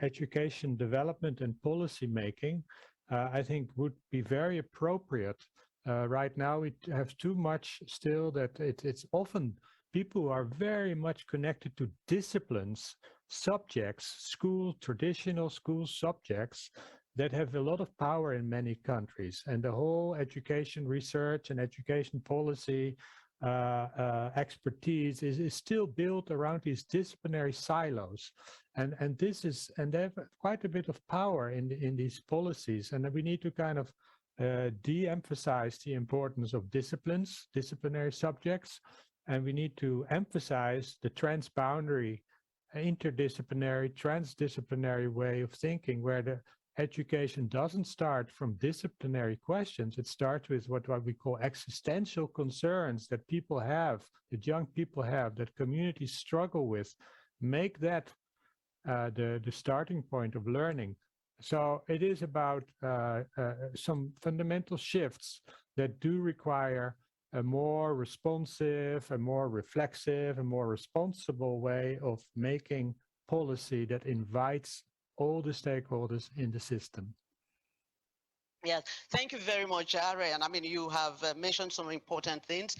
education development and policy making, I think would be very appropriate. Right now we have too much still that it's often people who are very much connected to disciplines, subjects, traditional school subjects that have a lot of power in many countries. And the whole education research and education policy expertise is still built around these disciplinary silos. And they have quite a bit of power in these policies. And we need to kind of de-emphasize the importance of disciplinary subjects. And we need to emphasize the transboundary, interdisciplinary, transdisciplinary way of thinking, where the education doesn't start from disciplinary questions. It starts with what we call existential concerns that people have, that young people have, that communities struggle with. Make that the starting point of learning. So it is about some fundamental shifts that do require a more responsive, a more reflexive, a more responsible way of making policy that invites all the stakeholders in the system. Yes, thank you very much, Ariane. I mean, you have mentioned some important things.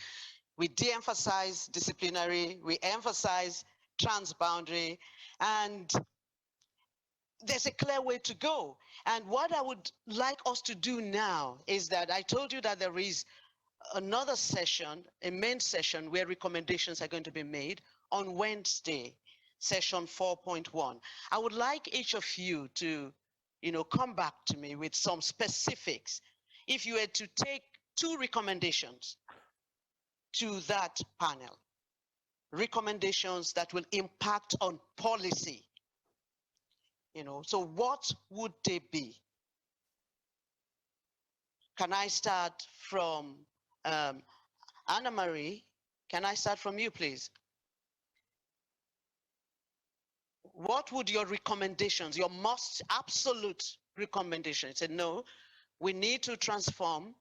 We de-emphasize disciplinary, we emphasize transboundary, and there's a clear way to go. And what I would like us to do now is that I told you that there is another session, a main session where recommendations are going to be made on Wednesday, session 4.1. I would like each of you to, come back to me with some specifics. If you were to take 2 recommendations to that panel, recommendations that will impact on policy, so what would they be? Can I start from Anna Marie? Can I start from you, please? What would your recommendations, your most absolute recommendation? Say, no, we need to transform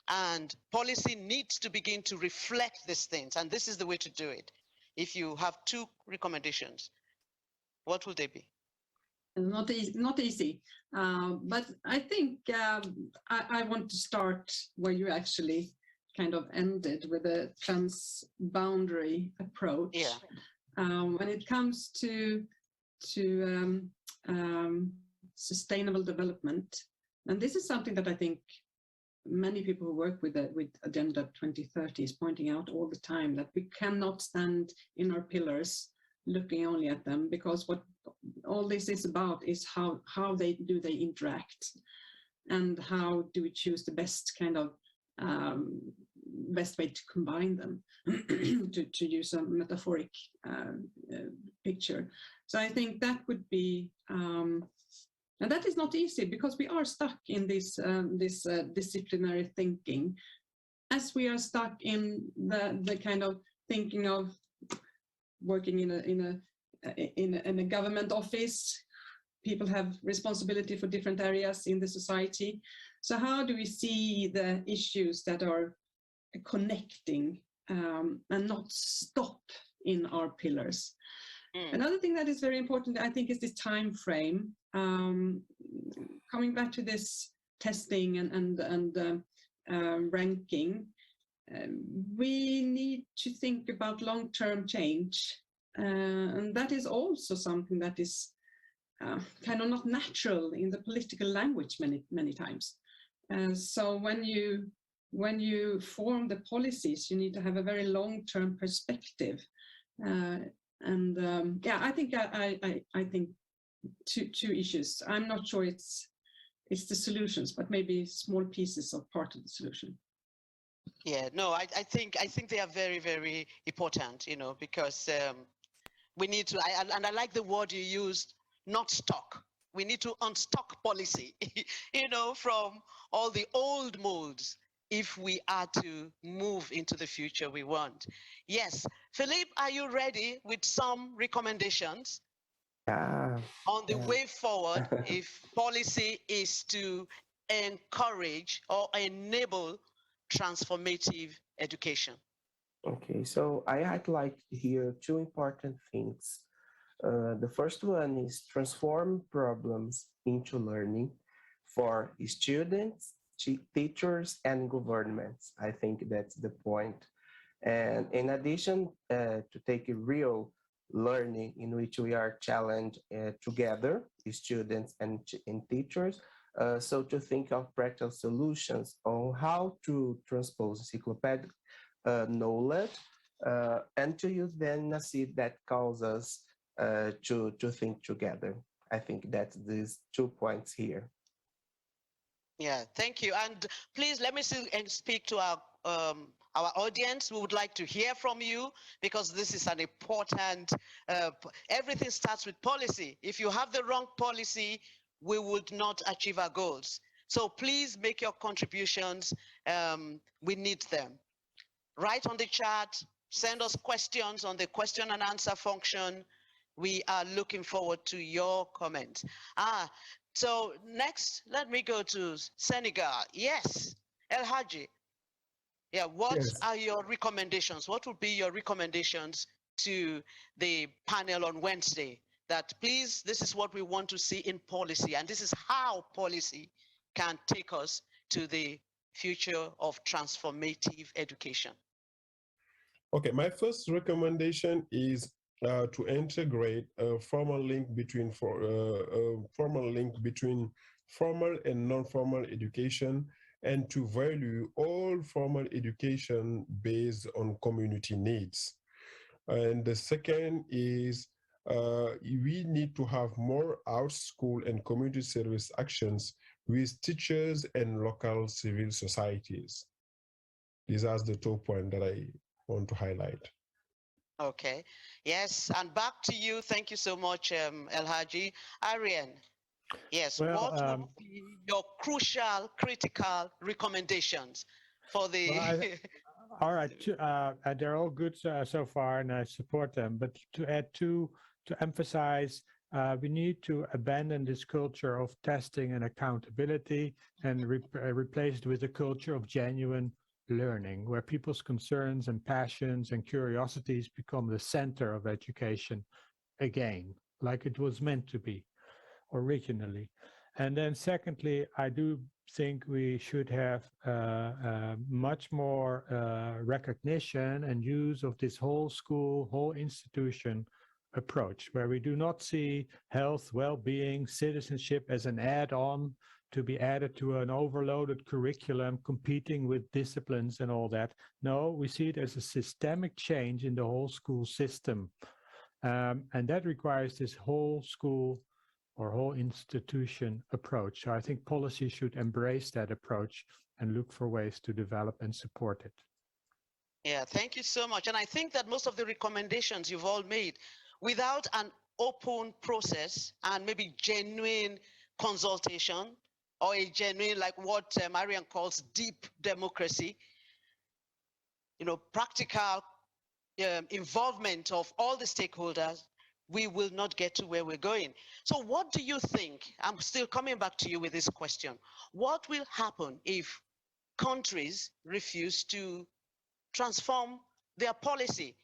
and policy needs to begin to reflect these things. And this is the way to do it. If you have 2 recommendations, what will they be? Not easy. But I think I want to start where you actually kind of ended with a transboundary approach. Yeah. When it comes to sustainable development, and this is something that I think many people who work with Agenda 2030 is pointing out all the time, that we cannot stand in our pillars looking only at them, because what all this is about is how they interact, and how do we choose the best kind of best way to combine them, to use a metaphoric picture. So I think that would be, and that is not easy, because we are stuck in this disciplinary thinking, as we are stuck in the kind of thinking of working in a government office. People have responsibility for different areas in the society. So how do we see the issues that are connecting and not stop in our pillars. Mm. Another thing that is very important, I think, is this time frame. Coming back to this testing and ranking, we need to think about long-term change, and that is also something that is kind of not natural in the political language many times. So when you form the policies, you need to have a very long-term perspective. I think I think two issues. I'm not sure it's the solutions, but maybe small pieces of part of the solution. Yeah, no, I think they are very, very important, because we need to, and I like the word you used, not stock. We need to unstock policy, from all the old molds if we are to move into the future we want. Yes, Philippe, are you ready with some recommendations on the way forward if policy is to encourage or enable transformative education? Okay, so I'd like to hear two important things. The first one is transform problems into learning for students, teachers, and governments. I think that's the point. And in addition, to take a real learning in which we are challenged together, students and teachers, so to think of practical solutions on how to transpose encyclopedic knowledge and to use then a seed that calls us to think together. I think that's these 2 points here. Yeah, thank you. And please let me speak to our audience. We would like to hear from you because this is an important, everything starts with policy. If you have the wrong policy, we would not achieve our goals. So please make your contributions. We need them. Write on the chat, send us questions on the question and answer function. We are looking forward to your comments. So next, let me go to Senegal. Yes, El Haji. Yeah, what are your recommendations? What would be your recommendations to the panel on Wednesday? That please, this is what we want to see in policy, and this is how policy can take us to the future of transformative education. Okay, my first recommendation is to integrate a formal link between formal and non-formal education, and to value all formal education based on community needs. And the second is we need to have more out-school and community service actions with teachers and local civil societies. These are the 2 points that I want to highlight. Okay, yes, and back to you. Thank you so much, El Haji. Arian, yes, what would be your crucial, critical recommendations for the... All right, they're all good so far, and I support them. But to add to emphasize, we need to abandon this culture of testing and accountability and replace it with a culture of genuine learning, where people's concerns and passions and curiosities become the center of education again, like it was meant to be originally. And then secondly, I do think we should have much more recognition and use of this whole school, whole institution approach, where we do not see health, well-being, citizenship as an add-on to be added to an overloaded curriculum competing with disciplines and all that. No, we see it as a systemic change in the whole school system. And that requires this whole school or whole institution approach. So I think policy should embrace that approach and look for ways to develop and support it. Yeah, thank you so much. And I think that most of the recommendations you've all made, without an open process and maybe genuine consultation, or a genuine, like what Marian calls deep democracy, practical involvement of all the stakeholders, we will not get to where we're going. So what do you think? I'm still coming back to you with this question. What will happen if countries refuse to transform their policy,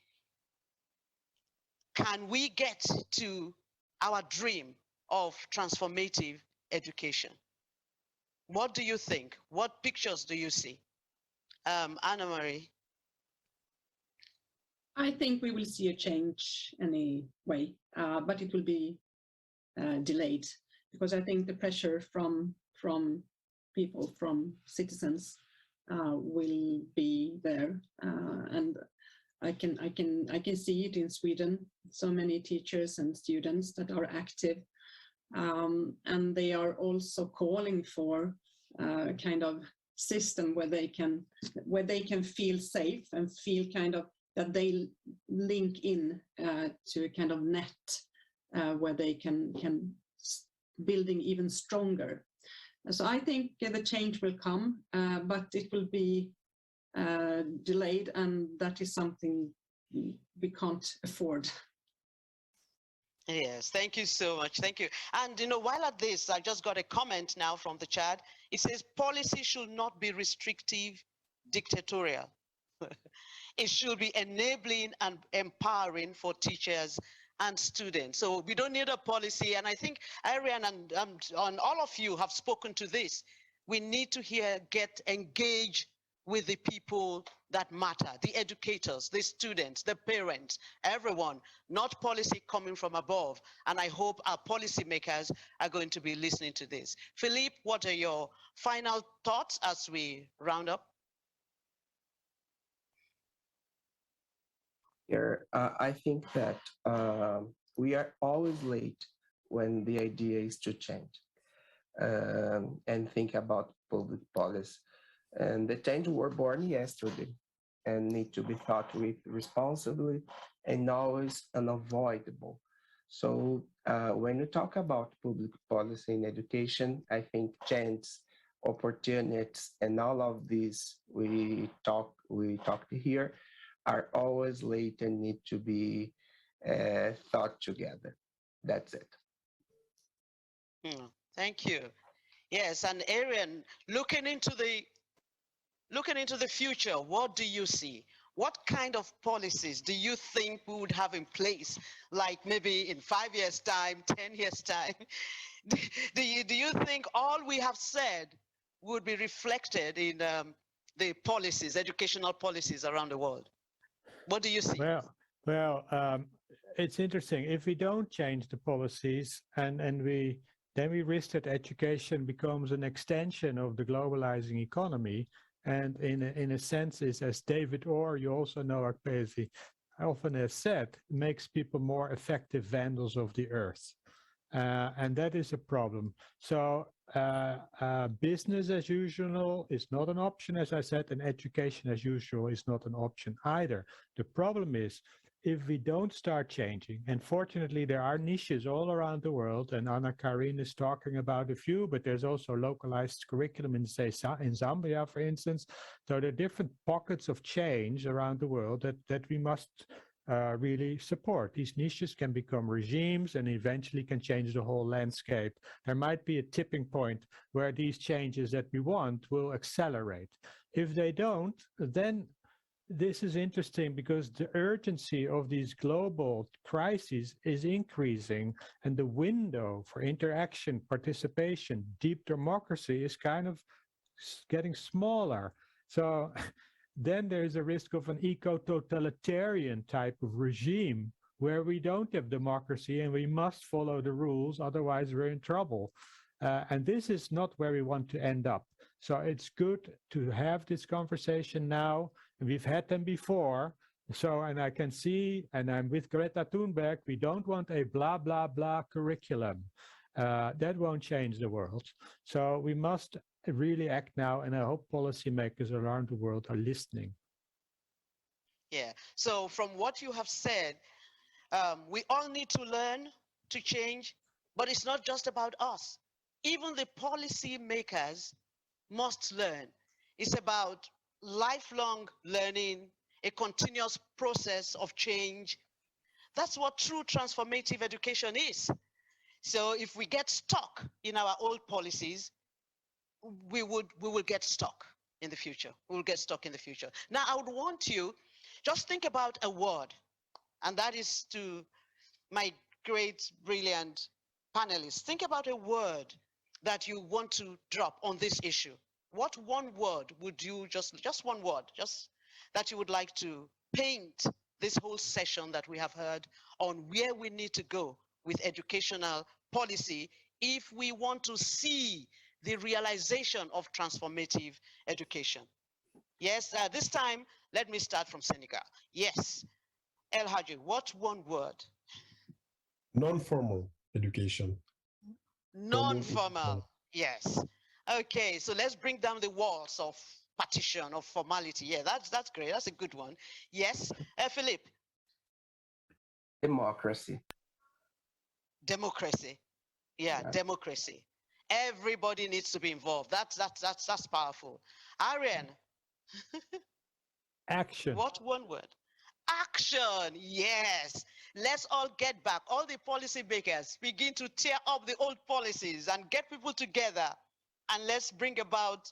can we get to our dream of transformative education? What do you think? What pictures do you see? Anna-Marie? I think we will see a change anyway, but it will be delayed, because I think the pressure from people, from citizens, will be there, and I can see it in Sweden. So many teachers and students that are active, and they are also calling for a kind of system where they can feel safe and feel kind of that they link in to a kind of net where they can building even stronger. So I think the change will come, but it will be delayed, and that is something we can't afford. Yes, thank you so much. Thank you. And while at this, I just got a comment now from the chat. It says policy should not be restrictive, dictatorial. It should be enabling and empowering for teachers and students. So we don't need a policy. And I think Ariane and all of you have spoken to this. We need to get engaged with the people that matter, the educators, the students, the parents, everyone, not policy coming from above. And I hope our policymakers are going to be listening to this. Philippe, what are your final thoughts as we round up? Here, I think that we are always late when the idea is to change and think about public policy. And the change were born yesterday and need to be thought with responsibly and always unavoidable. So when we talk about public policy in education, I think change, opportunities, and all of these we talked here are always late and need to be thought together. That's it. Thank you. Yes, and Ariane, looking into the future, what do you see? What kind of policies do you think we would have in place, like maybe in 5 years' time, 10 years' time? Do you think all we have said would be reflected in the policies, educational policies around the world? What do you see? Well, it's interesting. If we don't change the policies and then we risk that education becomes an extension of the globalizing economy. And in a sense, is as David Orr, you also know, Akpesi, often has said, makes people more effective vandals of the earth. And that is a problem. So business as usual is not an option, as I said, and education as usual is not an option either. The problem is, if we don't start changing, and fortunately there are niches all around the world, and Anna Karin is talking about a few, but there's also localized curriculum in, say, in Zambia, for instance. So there are different pockets of change around the world that we must really support. These niches can become regimes and eventually can change the whole landscape. There might be a tipping point where these changes that we want will accelerate. If they don't, then this is interesting because the urgency of these global crises is increasing, and the window for interaction, participation, deep democracy is kind of getting smaller. So then there's a risk of an eco-totalitarian type of regime where we don't have democracy and we must follow the rules, otherwise we're in trouble. And this is not where we want to end up. So it's good to have this conversation now. We've had them before. So, and I can see, and I'm with Greta Thunberg, we don't want a blah, blah, blah curriculum. That won't change the world. So we must really act now, and I hope policymakers around the world are listening. Yeah, so from what you have said, we all need to learn to change, but it's not just about us. Even the policy makers must learn. It's about lifelong learning, a continuous process of change. That's what true transformative education is. So if we get stuck in our old policies, we will get stuck in the future. We will get stuck in the future. Now, I would want you Just think about a word, and that is to my great, brilliant panelists. Think about a word that you want to drop on this issue. What one word would you just one word, just that you would like to paint this whole session that we have heard on where we need to go with educational policy if we want to see the realization of transformative education? Yes, this time, let me start from Senegal. Yes, El Haji, what one word? Non-formal education. Non-formal, yes. Okay, so let's bring down the walls of partition, of formality. Yeah, that's great. That's a good one. Yes, Philip. Democracy. Democracy. Yeah, democracy. Everybody needs to be involved. That's powerful. Arian. Action. What one word? Action. Yes. Let's all get back. All the policy makers begin to tear up the old policies and get people together, and let's bring about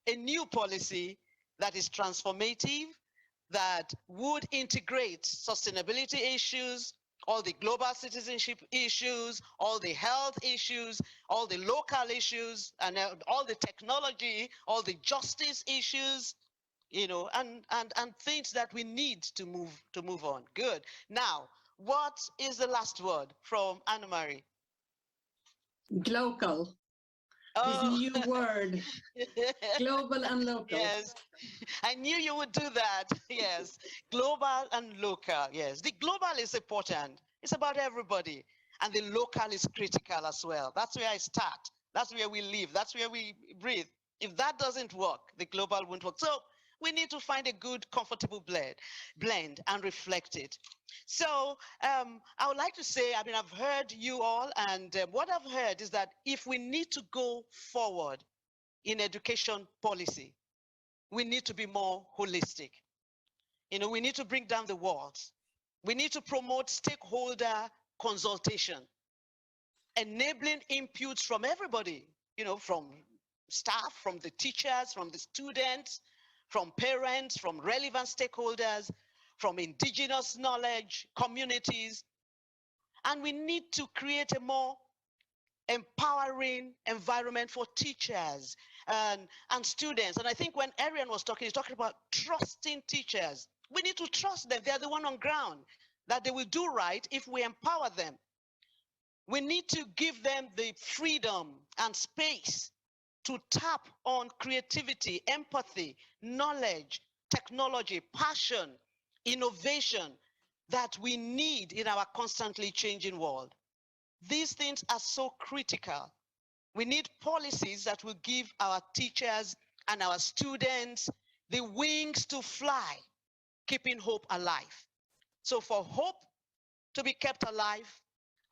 a new policy that is transformative, that would integrate sustainability issues, all the global citizenship issues, all the health issues, all the local issues, and all the technology, all the justice issues, you know, and things that we need to move on. Good. Now, what is the last word from Anna Marie? Global. Oh. This new word. Global and local. Yes, I knew you would do that. Yes, global and local. Yes, the global is important. It's about everybody. And the local is critical as well. That's where I start. That's where we live. That's where we breathe. If that doesn't work, the global won't work. So we need to find a good, comfortable blend and reflect it. So I would like to say, I mean, I've heard you all, and what I've heard is that if we need to go forward in education policy, we need to be more holistic. You know, we need to bring down the walls. We need to promote stakeholder consultation, enabling inputs from everybody, you know, from staff, from the teachers, from the students, from parents, from relevant stakeholders, from indigenous knowledge, communities. And we need to create a more empowering environment for teachers and students. And I think when Arian was talking, he's talking about trusting teachers. We need to trust them. They're the one on ground, that they will do right if we empower them. We need to give them the freedom and space to tap on creativity, empathy, knowledge, technology, passion, innovation that we need in our constantly changing world. These things are so critical. We need policies that will give our teachers and our students the wings to fly, keeping hope alive. So for hope to be kept alive,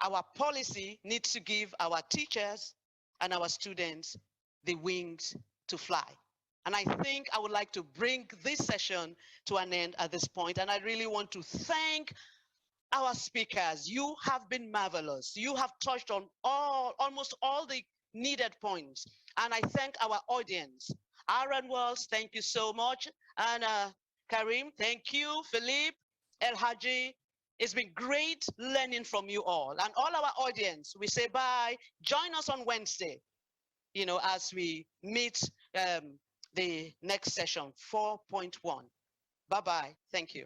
our policy needs to give our teachers and our students the wings to fly. And I think I would like to bring this session to an end at this point. And I really want to thank our speakers. You have been marvelous. You have touched on almost all the needed points. And I thank our audience. Aaron Wells, thank you so much. And Karim, thank you. Philippe, El Haji, it's been great learning from you all. And all our audience, we say bye. Join us on Wednesday, you know, as we meet the next session, 4.1. Bye-bye. Thank you.